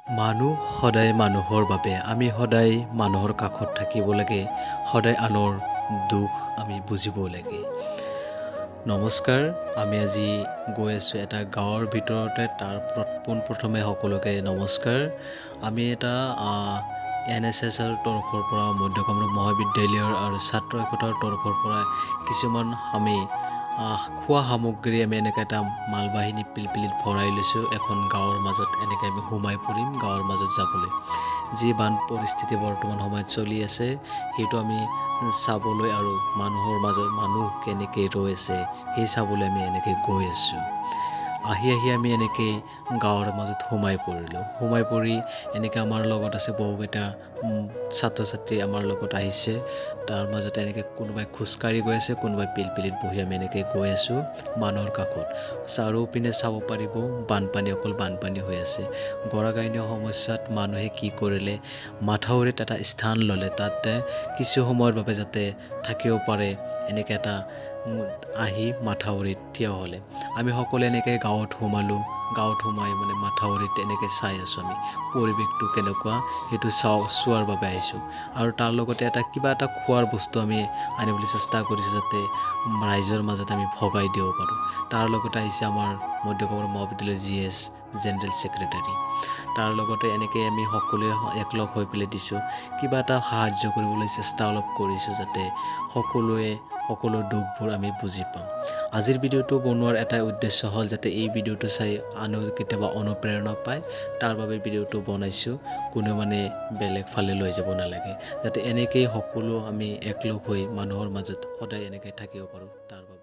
মানুহ সদায় মানুহৰ বাবে আমি সদায় মানুহৰ কাষত থাকিব লাগে সদায় আনৰ দুখ আমি বুজিব লাগে নমস্কাৰ আমি আজি গৈ আছোঁ এটা গাঁৱৰ ভিতৰতে তাৰ পোনপ্ৰথমে সকলোকে নমস্কাৰ আমি এটা NSSৰ তৰফৰ পৰা মধ্য কামৰূপ মহাবিদ্যালয়ৰ আৰু ছাত্ৰ একতাৰ তৰফৰ পৰা কিছুমান আমি খোৱা সামগ্ৰী আমি এনেকৈ এটা মালবাহিনী পিলপিলিত ভৰাই লৈছোঁ এখন গাঁৱৰ মাজত এনেকৈ আমি সোমাই পৰিম গাঁৱৰ মাজত যাবলৈ যি বান পৰিস্থিতি বৰ্তমান সময়ত চলি আছে সেইটো আমি চাবলৈ আৰু মানুহৰ মাজত মানুহ কেনেকৈ ৰৈছে সেই চাবলৈ আমি এনেকৈ গৈ আছোঁ আহি আমি এনেকৈ গাঁৱৰ মাজত সোমাই পৰি এনেকৈ আমাৰ লগত আছে বহুকেইটা ছাত্ৰ ছাত্ৰী আমাৰ লগত আহিছে তাৰ মাজতে এনেকৈ কোনোবাই খোজকাঢ়ি গৈ আছে কোনোবাই পিলপিলিত বহি আমি এনেকৈ গৈ আছোঁ মানুহৰ কাষত চাৰিওপিনে চাব পাৰিব বানপানী অকল বানপানী হৈ আছে গৰাখহনীয়া সমস্যাত মানুহে কি কৰিলে মাথাউৰিত এটা স্থান ল'লে তাতে কিছু সময়ৰ বাবে যাতে থাকিব পাৰে এনেকৈ এটা আহি মাথাউৰিত থিয় হ'লে আমি সকলোৱে এনেকৈ গাঁৱত সোমাই মানে মাথাউৰিত এনেকৈ চাই আছোঁ আমি পৰিৱেশটো কেনেকুৱা সেইটো চোৱাৰ বাবে আহিছোঁ আৰু তাৰ লগতে কিবা এটা খোৱাৰ বস্তু আমি আনিবলৈ চেষ্টা কৰিছোঁ যাতে ৰাইজৰ মাজত আমি ভগাই দিব পাৰোঁ তাৰ লগতে আহিছে আমাৰ মধ্য কামৰূপ মহাবিদ্যালয়ৰ GS জেনেৰেল ছেক্ৰেটাৰী তাৰ লগতে এনেকৈ আমি সকলোৱে একলগ হৈ পেলাই দিছোঁ কিবা এটা সাহায্য কৰিবলৈ চেষ্টা অলপ কৰিছোঁ যাতে সকলো দুখবোৰ আমি বুজি পাম আজিৰ ভিডিঅ'টো বনোৱাৰ এটা উদ্দেশ্য হ'ল যাতে এই ভিডিঅ'টো চাই আনো কেতিয়াবা অনুপ্ৰেৰণা পায় তাৰ বাবে ভিডিঅ'টো বনাইছোঁ কোনো মানে বেলেগ ফালে লৈ যাব নালাগে যাতে এনেকৈ সকলো আমি একলগ হৈ মানুহৰ মাজত সদায় এনেকৈ থাকিব পাৰোঁ তাৰ